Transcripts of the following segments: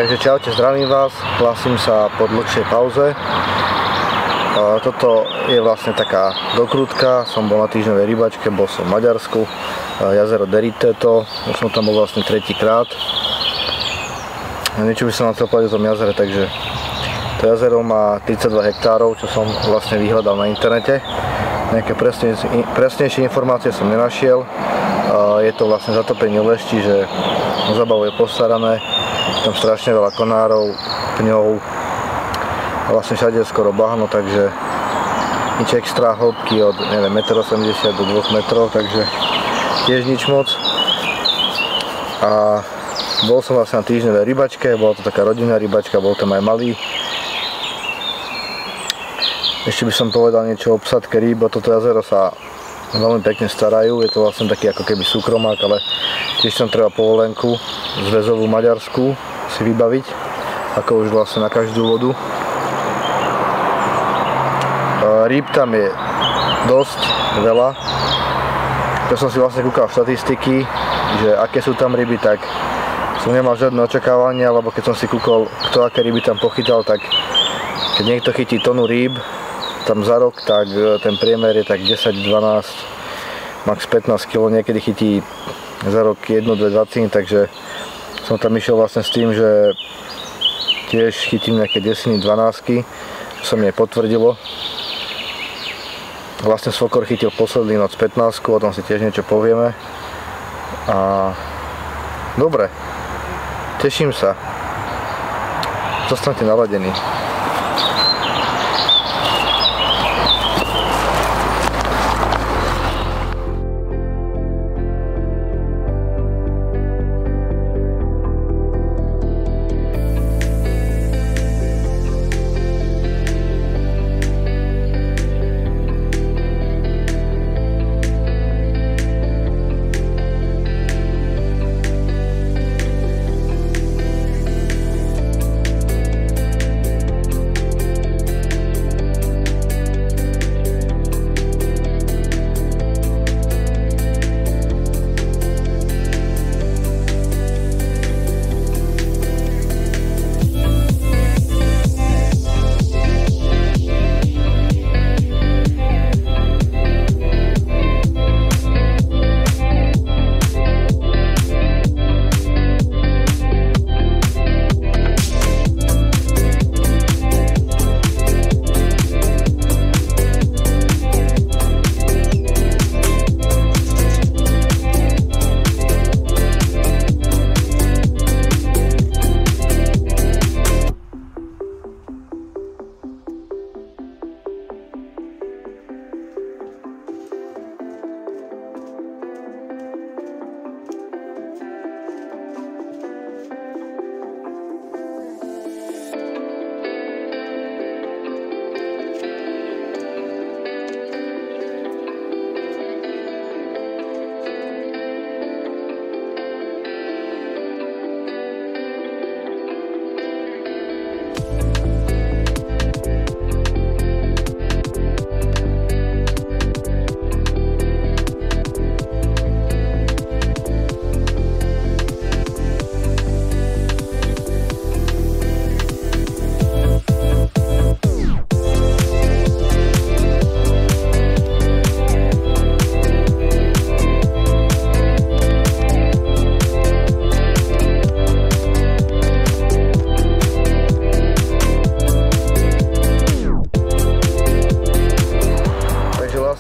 Takže čaute, zdravím vás, hlasím sa po dlhšej pauze. Toto je vlastne taká dokrutka, som bol na týždňovej rybačke, bol som v Maďarsku, jazero Deriteto, už som tam bol vlastne tretíkrát. Niečo by som vám chcel povedať o tom jazere, takže to jazero má 32 hektárov, čo som vlastne vyhľadal na internete. Nejaké presnejšie informácie som nenašiel. Je to vlastne zatopenie lešti, že zábavo je postarané, tam strašne veľa konárov, pňov, vlastne všade je skoro bahno, takže nič extra hĺbky od 1,80 m do 2 metrov, takže tiež nič moc. A bol som vlastne na týždňovej rybačke, bola to taká rodinná rybačka, bol tam aj malý. Ešte by som povedal niečo o obsadke rýb, toto jazero sa veľmi pekne starajú, je to vlastne taký ako keby súkromák, ale tiež tam treba povolenku zväzovú maďarskú si vybaviť, ako už vlastne na každú vodu. Rýb tam je dosť veľa, keď som si vlastne kúkal štatistiky, že aké sú tam ryby, tak som nemal žiadne očakávania, lebo keď som si kúkal, kto aké ryby tam pochytal, tak keď niekto chytí tonu rýb tam za rok, tak ten priemer je tak 10-12, max 15 kg, niekedy chytí za rok 1-2 20, takže som tam išiel vlastne s tým, že tiež chytím nejaké 10-12, čo sa mi aj potvrdilo. Vlastne svokor chytil posledný noc 15, o tom si tiež niečo povieme. A dobre, teším sa. Zostaňte naladení.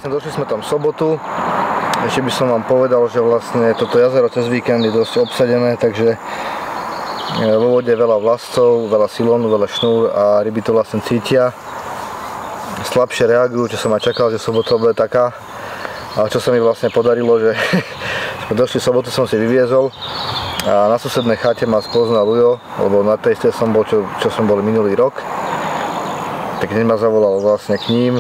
Došli sme tam v sobotu, ešte by som vám povedal, že vlastne toto jazero cez víkend je dosť obsadené, takže vo vode je veľa vlascov, veľa silónu, veľa šnúr a ryby to vlastne cítia. Slabšie reagujú, čo som aj čakal, že sobota bude taká, ale čo sa mi vlastne podarilo, že sme došli v sobotu, som si vyviezol a na susednej chate ma spoznal Ujo, lebo na tej istej som bol, čo som bol minulý rok, tak hneď ma zavolal vlastne k ním.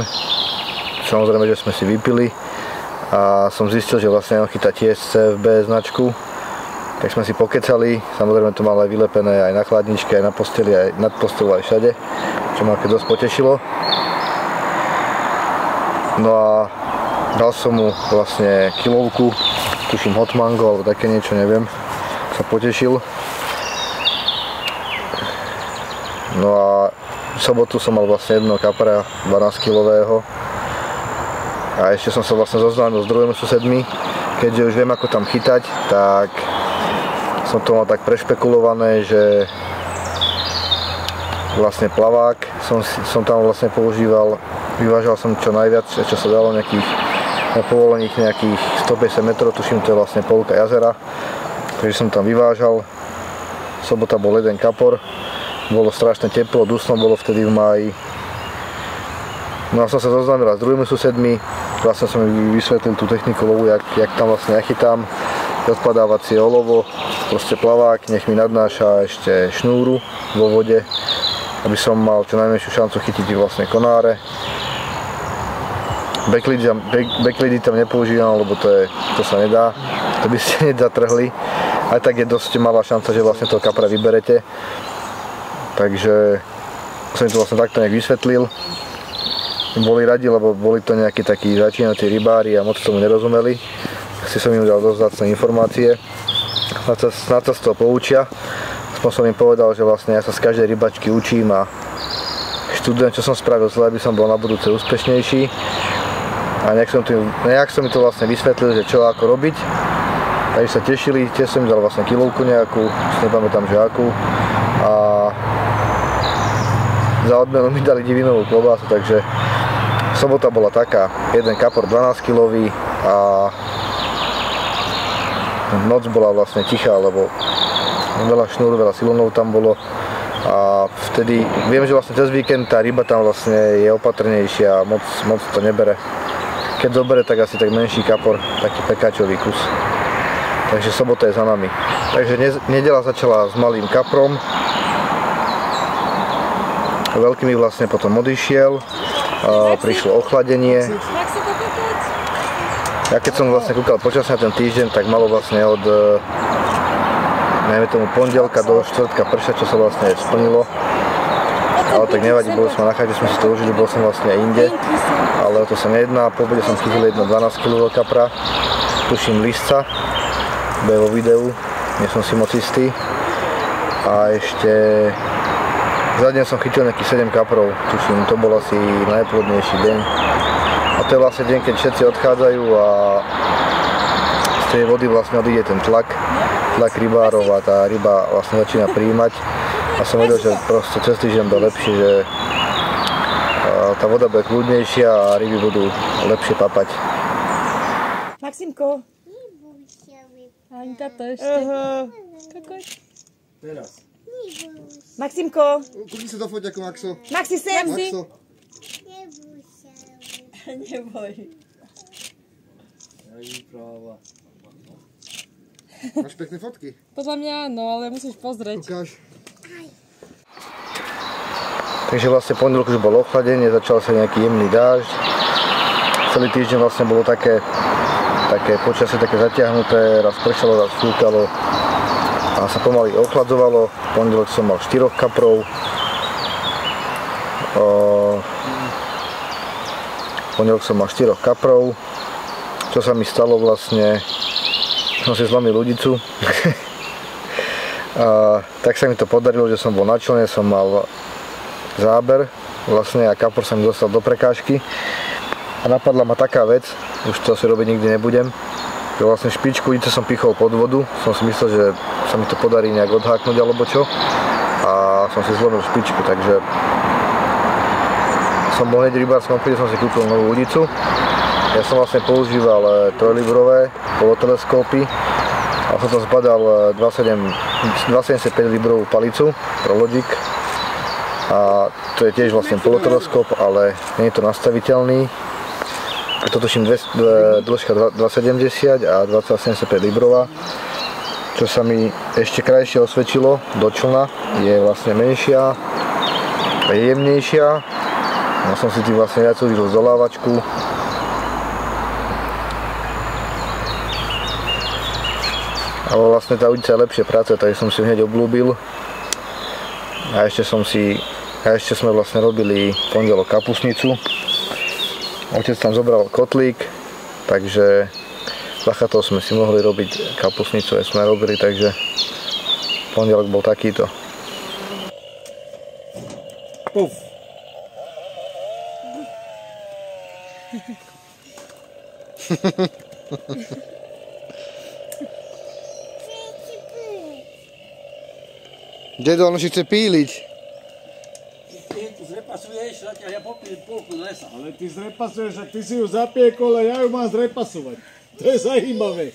Samozrejme, že sme si vypili a som zistil, že vlastne on chytá tiež CFB značku, tak sme si pokecali, samozrejme to mal aj vylepené aj na chladničke, aj na posteli, aj nad postelou, aj všade, čo ma dosť potešilo. No a dal som mu vlastne kilovku, tuším hot mango alebo také niečo, neviem, sa potešil. No a v sobotu som mal vlastne jedného kapra 12-kilového a ešte som sa vlastne zoznámil s druhými susedmi, keďže už viem ako tam chytať, tak som to mal tak prešpekulované, že vlastne plavák som tam vlastne používal, vyvážal som čo najviac, čo sa dalo nejakých na povolených nejakých 150 metrov, tuším to je vlastne polka jazera, takže som tam vyvážal. Sobota bol jeden kapor, bolo strašne teplo, dusno bolo vtedy v máji. No a som sa zoznámil s druhými susedmi, vlastne som im vysvetlil tú techniku lovu, jak tam vlastne ja chytám, odpadávacie olovo, proste plavák, nech mi nadnáša ešte šnúru vo vode, aby som mal čo najmenšiu šancu chytiť vlastne konáre. Backlidy tam nepoužívam, lebo to sa nedá, to by ste nezatrhli. Aj tak je dosť malá šanca, že vlastne toho kapra vyberete. Takže som im to vlastne takto nejak vysvetlil. Boli radi, lebo boli to nejakí takí začínajúci rybári a moc tomu nerozumeli. Si som im dal dosť zácne informácie. Snad sa z toho poučia. Aspoň som im povedal, že vlastne ja sa z každej rybačky učím a študujem, čo som spravil zle, aby som bol na budúce úspešnejší. A nejak som mi to vlastne vysvetlil, že čo ako robiť. Takže sa tešili, tiež som im dal vlastne kilovku nejakú, nepamätám, že akú. A za odmenu mi dali divinovú klobásu, takže sobota bola taká, jeden kapor 12-kilový a noc bola vlastne tichá, lebo veľa šnúru, veľa silonov tam bolo a vtedy, viem, že vlastne cez víkend tá ryba tam vlastne je opatrnejšia a moc to nebere. Keď zobere, tak asi tak menší kapor, taký pekáčový kus. Takže sobota je za nami. Takže nedeľa začala s malým kaprom. Veľký mi vlastne potom odišiel. Prišlo ochladenie. Ja keď som vlastne kúkal počasne na ten týždeň, tak malo vlastne od najmä tomu pondelka do štvrtka pršať, čo sa vlastne splnilo. Ale tak nevadí, boli sme na chate, sme si to užili, bol som vlastne inde. Ale o to sa nejedná. Po obede som chytil jedno 12-kilového kapra. Tuším lisca. Bude vo videu, nie som si moc istý. A ešte za deň som chytil nejakých 7 kaprov, tuším, to bol asi najplodnejší deň. A to je vlastne deň, keď všetci odchádzajú a z tej vody vlastne odíde ten tlak rybárov a tá ryba vlastne začína prijímať. A som vedel, že proste cez týždeň bude lepšie, že tá voda bude kľudnejšia a ryby budú lepšie papať. Maximko. Ani táto ešte. Kokos. Teraz. Maximko. Kúkni sa do foťaku, Maxo. Maxi, sem. Maxo. Neboj. Máš pekné fotky? Podľa mňa áno, ale musíš pozrieť. Ukáž. Takže vlastne pondelok už bolo ochladenie, začal sa nejaký jemný dážď. Celý týždeň vlastne bolo také počasie také zatiahnuté, raz pršalo, raz fúkalo a sa pomaly ochladzovalo. V pondelok som mal 4 kaprov. Čo sa mi stalo vlastne, som si zlomil ľudicu. Tak sa mi to podarilo, že som bol na člne, som mal záber vlastne a kapor sa mi dostal do prekážky. A napadla ma taká vec, už to asi robiť nikdy nebudem, že vlastne špičku udice som pichol pod vodu, som si myslel, že sa mi to podarí nejak odháknuť alebo čo a som si zlomil špičku, takže som bol hneď v rybárskom obchode, som si kúpil novú udicu. Ja som vlastne používal 3-librové poloteleskópy a som tam zbadal 2,75 librovú palicu ProLogic a to je tiež vlastne poloteleskop, ale nie je to nastaviteľný. Je to tuším dĺžka 2,70 a 2,75 librová, čo sa mi ešte krajšie osvedčilo do člna, je vlastne menšia a jemnejšia. Ja som si tým vlastne viac užil zdolávačku. Ale vlastne tá udica je lepšie práce, takže som si hneď obľúbil. A ešte sme vlastne robili pondelok kapustnicu. Otec tam zobral kotlík, takže za chatou sme si mohli robiť kapustnicu, aj sme robili, takže pondelok bol takýto. Puf. Dedo, on si chce píliť. Ty tu zrepasuješ, zatiaľ ja popílim polku z lesa. Ale ty zrepasuješ, ak ty si ju zapiekol a ja ju mám zrepasovať. To je zajímavé.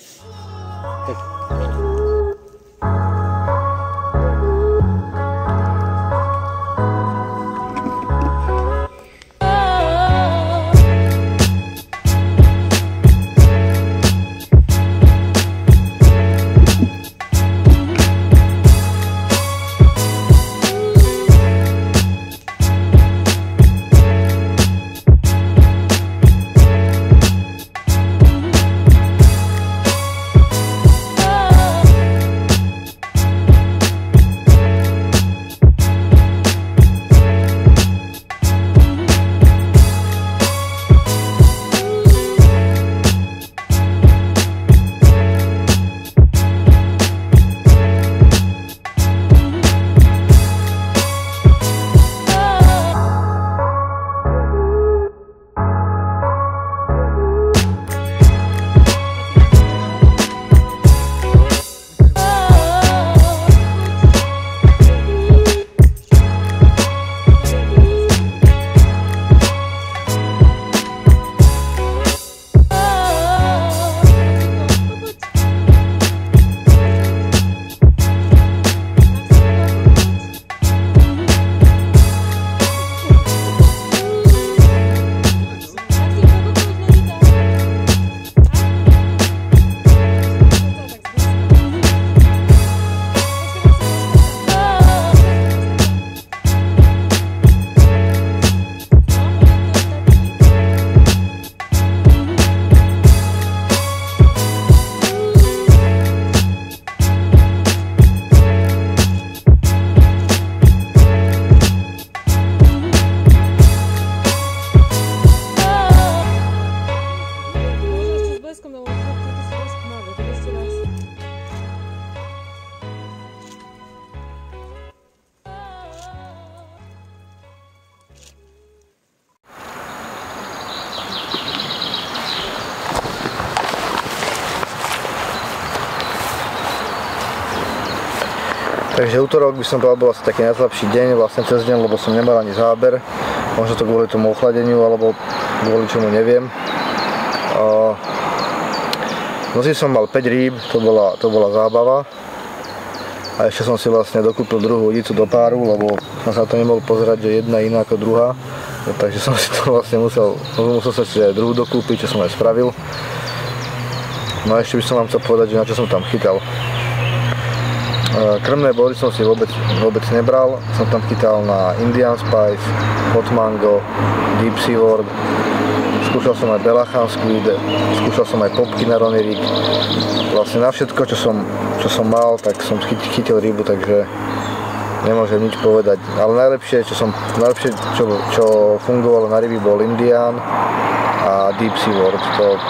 Takže útorok by som povedal, bol asi taký najslabší deň, vlastne cez deň, lebo som nemal ani záber. Možno to kvôli tomu ochladeniu, alebo kvôli čomu neviem. V noci som mal 5 rýb, to bola zábava. A ešte som si vlastne dokúpil druhú udicu do páru, lebo som sa to nemohol pozerať, že jedna iná ako druhá. Takže som si to vlastne musel sa si aj druhú dokúpiť, čo som aj spravil. No a ešte by som vám chcel povedať, že na čo som tam chytal. Krmné body som si vôbec nebral, som tam chytal na Indian Spice, Hot Mango, Deep Sea World, skúšal som aj Belachan Squid, skúšal som aj popky na Ronny Rig. Vlastne na všetko, čo som mal, tak som chytil rybu, takže nemôžem nič povedať. Ale najlepšie, čo fungovalo na ryby, bol Indian a Deep Sea World. To,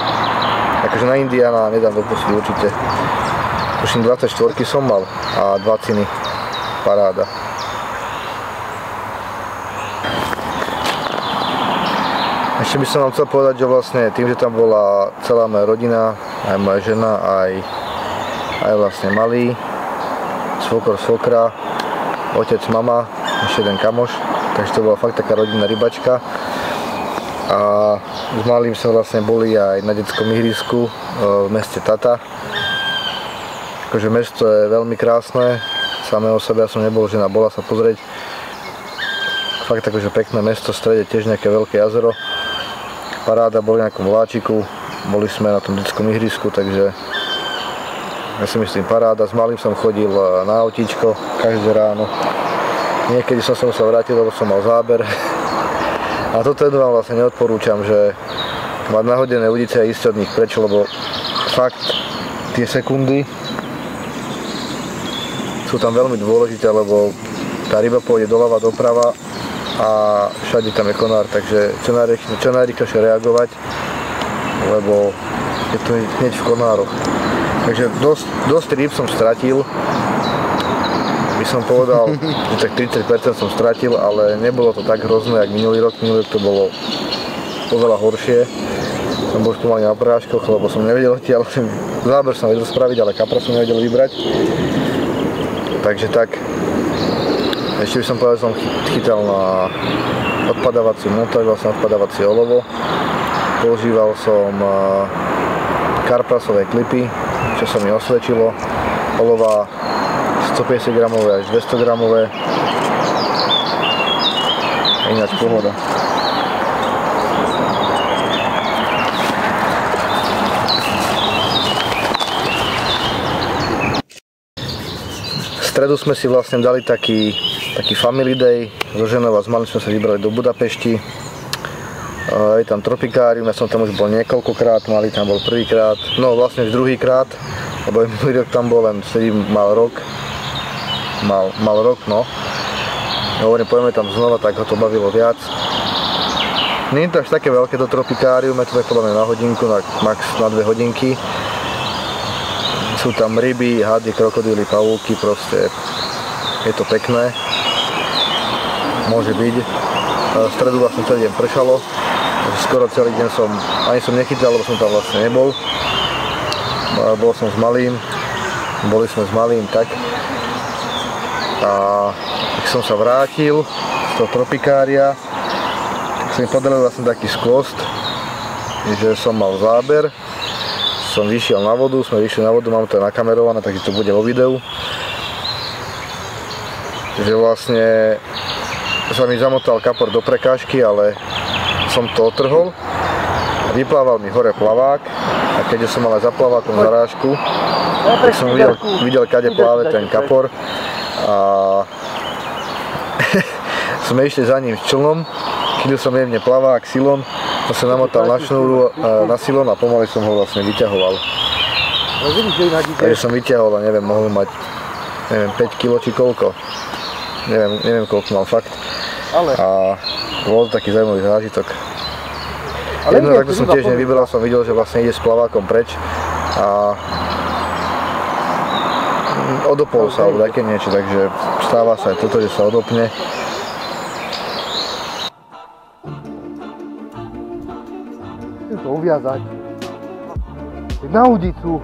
akože na Indiana nedám dopustiť určite. Tuším 24 som mal a 2 ciny, paráda. Ešte by som vám chcel povedať, že vlastne tým, že tam bola celá moja rodina, aj moja žena, aj vlastne malý, svokor, svokra, otec, mama, ešte jeden kamoš, takže to bola fakt taká rodinná rybačka. A s malým sme vlastne boli aj na detskom ihrisku v meste Tata. Akože mesto je veľmi krásne, samé o sebe, ja som nebol, žena bola sa pozrieť. Fakt akože pekné mesto, v strede tiež nejaké veľké jazero. Paráda, boli na nejakom vláčiku, boli sme na tom detskom ihrisku, takže ja si myslím paráda. S malým som chodil na autíčko každé ráno. Niekedy som sa musel vrátiť, lebo som mal záber. A toto jedno vám vlastne neodporúčam, že mať nahodené udice a ísť od nich preč, lebo fakt tie sekundy sú tam veľmi dôležité, lebo tá ryba pôjde doľava, doprava a všade tam je konár, takže čo najrýchlejšie reagovať, lebo je to hneď v konároch. Takže dosť rýb som stratil, by som povedal, že tak 30% som stratil, ale nebolo to tak hrozné, jak minulý rok. Minulý rok to bolo oveľa horšie. Som bol spomalý na práškoch, lebo som nevedel odtiaľ. Záber som vedel spraviť, ale kapra som nevedel vybrať. Takže tak. Ešte by som povedal, že som chytal na odpadávaciu montáž, vlastne odpadávacie olovo. Používal som karprasové klipy, čo sa mi osvedčilo. Olova 150 gramové až 200 gramové. Ináč pohoda. V stredu sme si vlastne dali taký family day. So ženou a s malým sme sa vybrali do Budapešti. Je tam tropikárium, ja som tam už bol niekoľkokrát, malý tam bol prvýkrát, no vlastne už druhýkrát, lebo minulý rok tam bol, len vtedy mal rok, no. Hovorím, poďme tam znova, tak ho to bavilo viac. Nie je to až také veľké to tropikárium, je to tak podľa mňa na hodinku, max na 2 hodinky. Sú tam ryby, hady, krokodíly, pavúky, proste je to pekné. Môže byť. V stredu vlastne celý deň pršalo. Skoro celý deň ani som nechytal, lebo som tam vlastne nebol. Bol som s malým, boli sme s malým, tak. A keď som sa vrátil z toho tropikária, tak sa mi podaril vlastne taký skvost, že som mal záber. Som vyšiel na vodu, sme vyšli na vodu, mám to nakamerované, takže to bude vo videu. Že vlastne sa mi zamotal kapor do prekážky, ale som to otrhol. Vyplával mi hore plavák a keďže som mal aj za plavákom zarážku, tak som videl kade pláve ten kapor a sme išli za ním s člnom, chytil som jemne plavák silom, to sa namotal na šnúru, na silon a pomaly som ho vlastne vyťahoval. Takže som vyťahol a neviem, mohol mať 5 kg či koľko. Neviem koľko mal fakt. A bol to taký zaujímavý zážitok. Jedno takto som tiež nevybral, som videl, že vlastne ide s plavákom preč a odopol sa alebo také niečo, takže stáva sa aj toto, že sa odopne. Chcem to uviazať. Na udicu.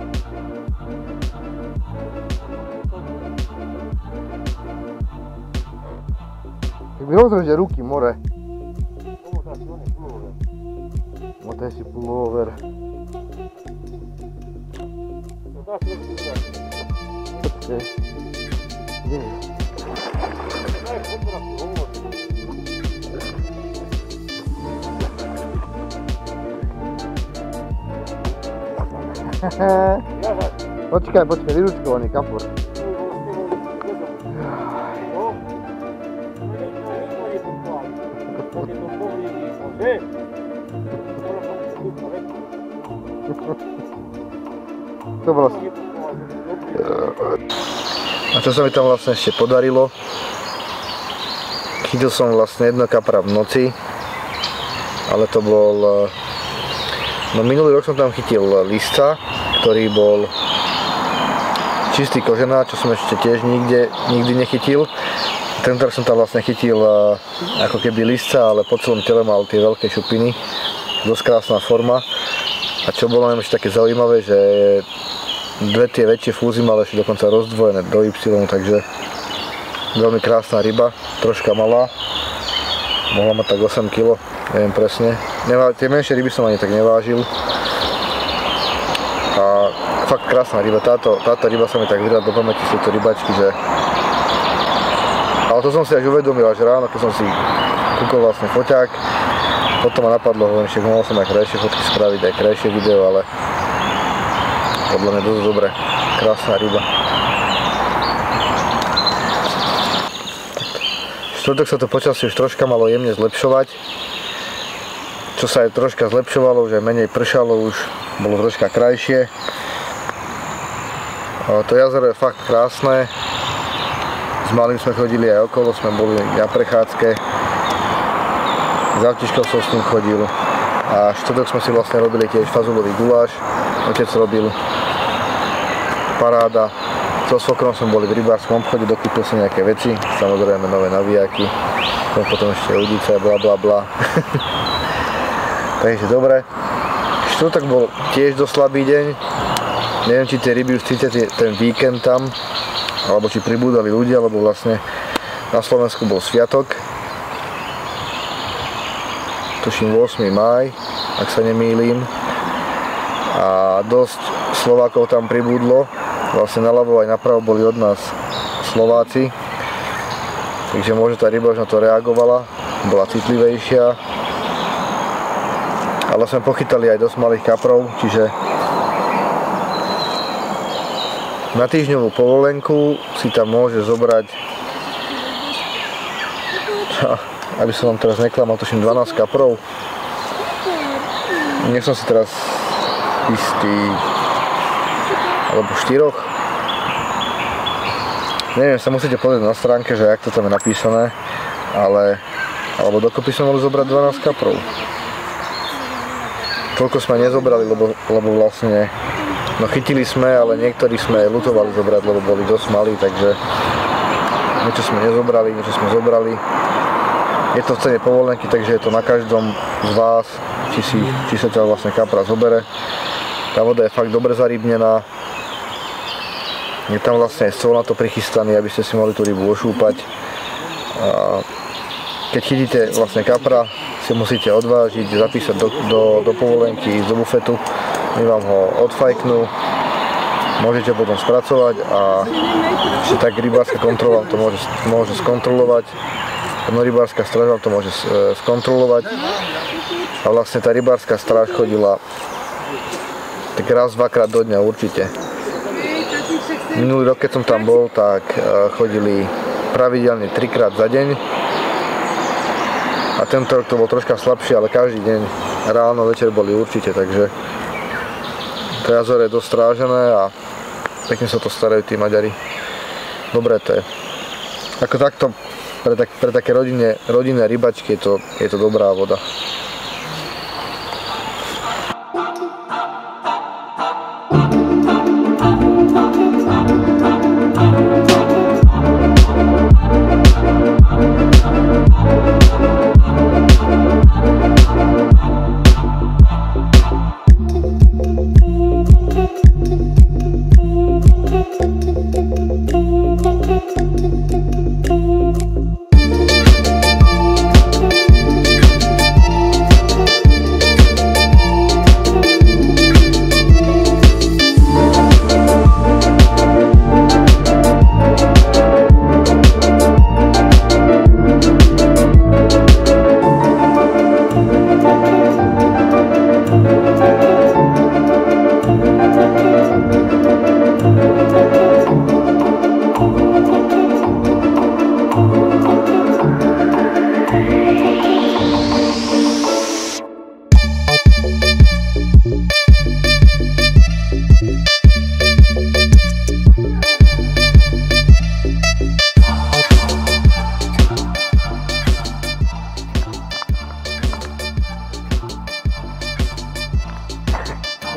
Tak mi rozreže ruky, more. Motaj si pullover. Počkej. Kde je? Počkaj, vyručkovaný kapor. To bolo... A čo sa mi tam vlastne ešte podarilo, chytil som vlastne jedno kapra v noci, ale to bol... No minulý rok som tam chytil lisca, ktorý bol čistý kožená, čo som ešte tiež nikdy nechytil. Tentokrát som tam vlastne chytil ako keby lisca, ale po celom tele mal tie veľké šupiny, dosť krásna forma. A čo bolo nám ešte také zaujímavé, že dve tie väčšie fúzy mal ešte dokonca rozdvojené do Y, takže veľmi krásna ryba, troška malá, mohla mať tak 8 kg, neviem presne. Tie menšie ryby som ani tak nevážil. A fakt krásna ryba, táto ryba sa mi tak vydala do pamäti z tejto rybačky, že... Ale to som si až uvedomil až ráno, keď som si kúkol vlastne foťák. Potom ma napadlo, že mohol som aj krajšie fotky spraviť, aj krajšie video, ale podľa mňa dosť dobré, krásna ryba. Štvrtok sa to počasie už troška malo jemne zlepšovať. Čo sa aj troška zlepšovalo, že menej pršalo, už bolo troška krajšie. To jazero je fakt krásne. S malým sme chodili aj okolo, sme boli na prechádzke. S Avtiškou som s ním chodil. A štvrtok sme si vlastne robili tiež fazulový guláš. Otec robil. Paráda. So svokrom sme boli v rybárskom obchode, dokúpil som nejaké veci, samozrejme nové navijáky, potom ešte udice, bla bla bla. Takže dobre. Štvrtok bol tiež dosť slabý deň. Neviem, či tie ryby už cítite ten víkend tam, alebo či pribúdali ľudia, lebo vlastne na Slovensku bol sviatok. Tuším 8. máj, ak sa nemýlim. A dosť Slovákov tam pribúdlo. Vlastne naľavo aj napravo boli od nás Slováci. Takže možno tá ryba už na to reagovala, bola citlivejšia. Ale sme pochytali aj dosť malých kaprov, čiže na týždňovú povolenku si tam môže zobrať, aby som vám teraz neklamal, tuším 12 kaprov. Nie som si teraz istý, alebo 4. Neviem, sa musíte pozrieť na stránke, že jak to tam je napísané, alebo dokopy sme mohli zobrať 12 kaprov. Toľko sme nezobrali, lebo vlastne no chytili sme, ale niektorí sme ľutovali zobrať, lebo boli dosť malí, takže niečo sme nezobrali, niečo sme zobrali. Je to v cene povolenky, takže je to na každom z vás, či sa ťa vlastne kapra zobere. Tá voda je fakt dobre zarybnená. Je tam vlastne stôl na to prichystaný, aby ste si mohli tú rybu ošúpať. A keď chytíte vlastne kapra, si musíte odvážiť, zapísať do povolenky, ísť do bufetu. My vám ho odfajknú, môžete potom spracovať a ešte tak rybárska kontrola vám to môže skontrolovať. Rybárska stráž vám to môže skontrolovať. A vlastne tá rybárska stráž chodila tak raz, dvakrát do dňa určite. Minulý rok, keď som tam bol, tak chodili pravidelne 3-krát za deň. A tento rok to bol troška slabšie, ale každý deň ráno, večer boli určite, takže to jazero je dosť strážené a pekne sa to starajú tí Maďari. Dobre to je. Ako takto pre také rodinné rybačky je to dobrá voda.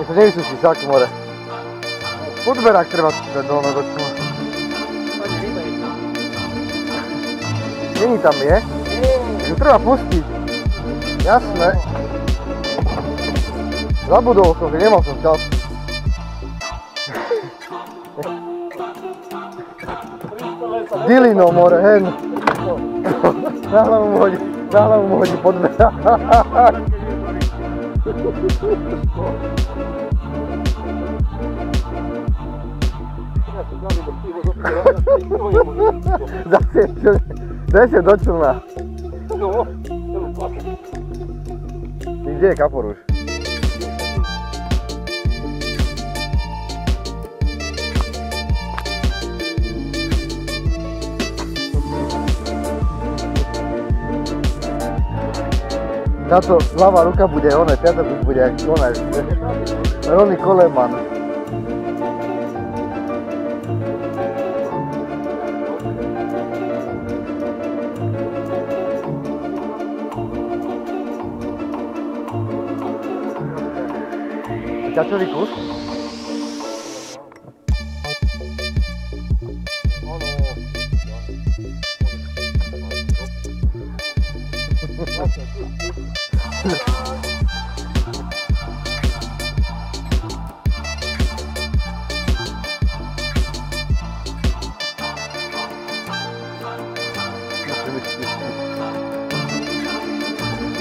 Nech sa nevysúši však more. Podberák treba dať dole do čuma. Není tam, je? Takže treba pustiť. Jasné. Zabudol som, že nemal som čas. Dilino more, hen. Na hlavu mu hodí podberák. Zase do člna. Kde je kapor už? Táto ľavá ruka bude oné, piatok už bude jak konec. Ronny Coleman. Ťačový kus?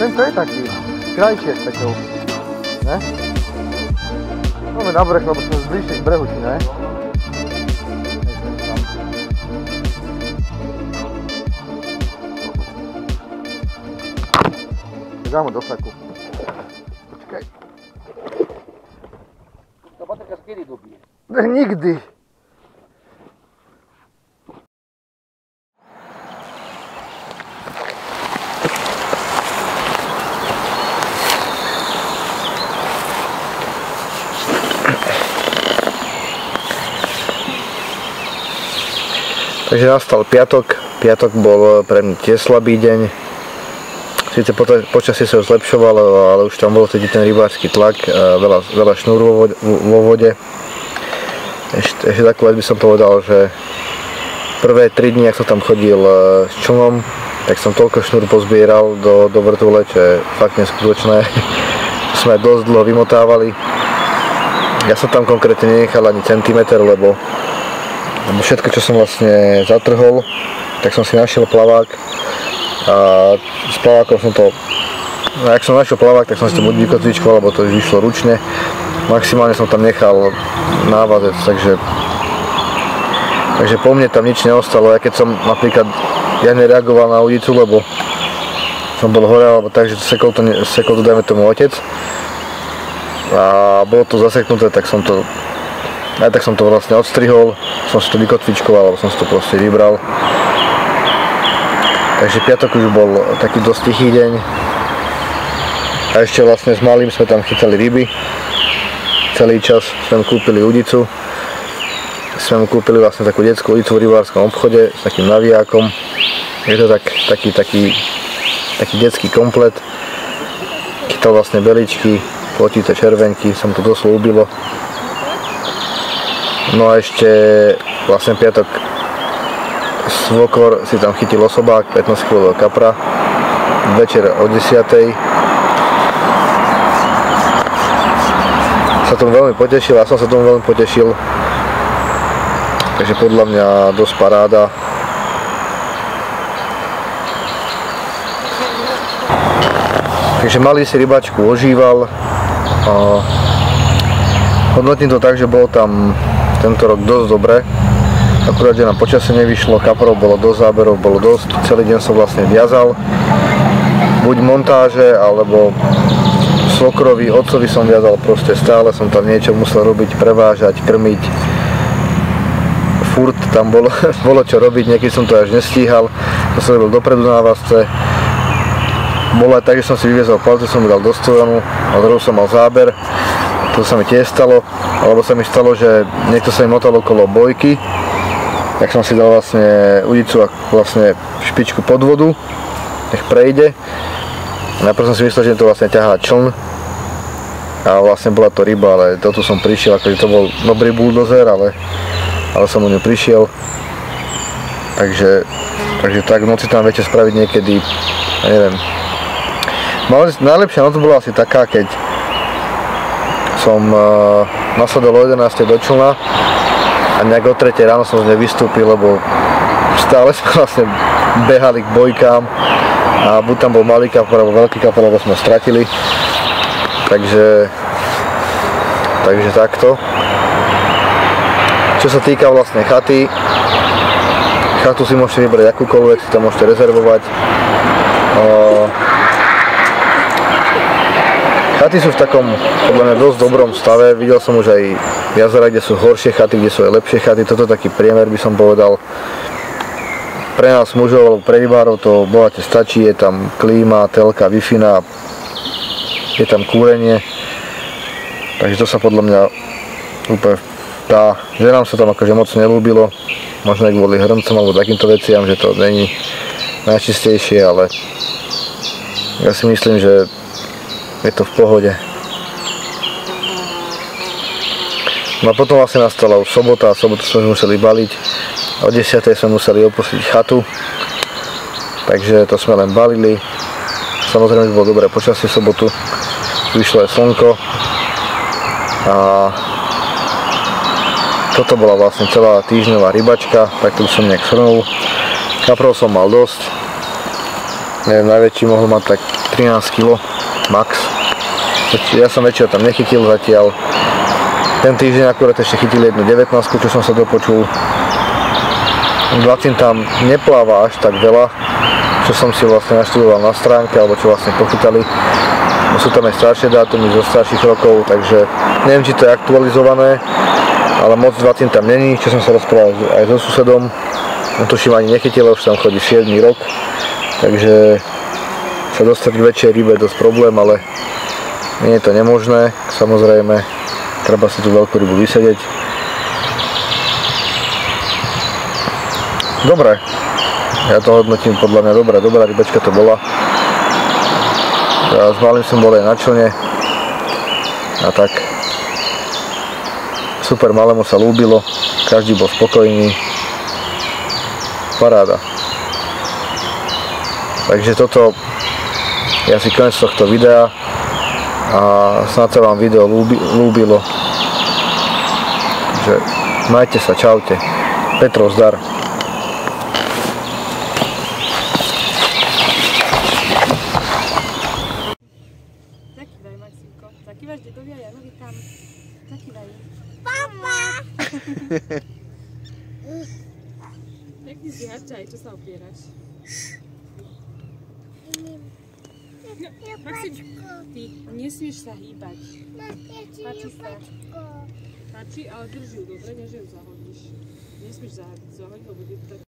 Tento je taký krajšie s Peťou, ne? Máme na breh, lebo sme bližšie k brehu, či ne? Dám ho do saku. Počkaj. Tá baterka kedy dobije? Nikdy. Takže nastal piatok. Piatok bol pre mňa tiež slabý deň. Sice počasie sa zlepšovalo, ale už tam bol vtedy ten rybársky tlak, veľa šnúr vo vode. Ešte takú vec by som povedal, že prvé 3 dni, ak som tam chodil s člnom, tak som toľko šnúr pozbieral do vrtule, čo je fakt neskutočné. To sme dosť dlho vymotávali. Ja som tam konkrétne nenechal ani centimeter, lebo všetko, čo som vlastne zatrhol, tak som si našiel plavák a s plavákom som to, ak som našiel plavák, tak som si to buď vykotvičkoval, alebo to vyšlo ručne. Maximálne som tam nechal návazec, takže po mne tam nič neostalo, aj keď som napríklad ja nereagoval na udicu, lebo som bol hore, alebo tak, že sekol to dajme tomu otec a bolo to zaseknuté, tak som to vlastne odstrihol, som si to vykotvičkoval, alebo som si to proste vybral. Takže piatok už bol taký dosť tichý deň. A ešte vlastne s malým sme tam chytali ryby. Celý čas sme kúpili udicu. Sme mu kúpili vlastne takú detskú udicu v rybárskom obchode s takým navijákom. Je to taký detský komplet. Chytal vlastne beličky, plotité červenky, sa mu to dosť ľúbilo. No a ešte vlastne piatok svokor si tam chytil osobák, 15 kg kapra, večer o 10:00. Sa tomu veľmi potešil, ja som sa tomu veľmi potešil. Takže podľa mňa dosť paráda. Takže malý si rybačku ožíval. Hodnotím to tak, že bolo tam tento rok dosť dobre. Akurát, že nám počasie nevyšlo, kaprov bolo dosť, záberov bolo dosť. Celý deň som vlastne viazal. Buď montáže, alebo svokrovi, otcovi som viazal, proste stále som tam niečo musel robiť, prevážať, krmiť. Furt tam bolo čo robiť, niekedy som to až nestíhal. To som robil dopredu na vásce. Bolo aj tak, že som si vyviezal palce, som mu dal do stojanu a zrazu som mal záber. To sa mi tiež stalo, alebo sa mi stalo, že niekto sa mi motal okolo bojky. Tak som si dal vlastne udicu a vlastne špičku pod vodu, nech prejde. Najprv som si myslel, že to vlastne ťahá čln a vlastne bola to ryba, ale tu som prišiel, akože to bol dobrý buldozer, ale som o ňu prišiel. Takže tak v noci tam viete spraviť niekedy, ja neviem. Najlepšia noc bola asi taká, keď som nasadol o 11:00 do člna a nejak o 3:00 ráno som z nej vystúpil, lebo stále sme vlastne behali k bojkám a buď tam bol malý kapor alebo veľký kapor, lebo sme stratili. Takže takto. Čo sa týka vlastne chaty, chatu si môžete vybrať akúkoľvek, si tam môžete rezervovať. Chaty sú v takom, podľa mňa, dosť dobrom stave. Videl som už aj jazera, kde sú horšie chaty, kde sú aj lepšie chaty. Toto je taký priemer, by som povedal. Pre nás mužov alebo pre rybárov to bohate stačí. Je tam klíma, telka, Wi-Fi, je tam kúrenie. Takže to sa podľa mňa úplne dá. Ženám sa tam akože moc nelúbilo. Možno aj kvôli hrncom alebo takýmto veciam, že to není najčistejšie, ale ja si myslím, že je to v pohode. No a potom vlastne nastala už sobota a sobotu sme museli baliť. O 10:00 sme museli opustiť chatu. Takže to sme len balili. Samozrejme, že bolo dobré počasie v sobotu. Vyšlo aj slnko. A toto bola vlastne celá týždňová rybačka. Takto som nejak shrnul. Kaprov som mal dosť. Neviem, najväčší mohol mať tak 13 kg max. Ja som väčšieho tam nechytil zatiaľ. Ten týždeň akurát ešte chytil jednu 19, čo som sa dopočul. Dlacín tam nepláva až tak veľa, čo som si vlastne naštudoval na stránke, alebo čo vlastne pochytali. Sú tam aj staršie dátumy zo starších rokov, takže neviem, či to je aktualizované, ale moc dlacín tam není, čo som sa rozprával aj so susedom. On tuším ani nechytil, už tam chodí 7 rok, takže sa dostať k väčšej rybe je dosť problém, ale nie je to nemožné, samozrejme. Treba si tú veľkú rybu vysedieť. Dobre, ja to hodnotím podľa mňa dobre, dobrá rybečka to bola. Ja s malým som bol aj na člne. A tak. Super, malému sa ľúbilo, každý bol spokojný. Paráda. Takže toto je asi koniec tohto videa. A snad sa vám video ľúbilo. Takže majte sa, čaute. Petrov zdar. Zakývaj, Maximko. Zakývaš dedovi a Janovi tam. Zakývaj. Papa! Pekný si harčaj, čo sa opieraš? Maxim, ty nesmieš sa hýbať. Páči sa. Páči, ale drž ju, dobre, než ju zahodíš. Nesmieš zahodiť, lebo bude tak...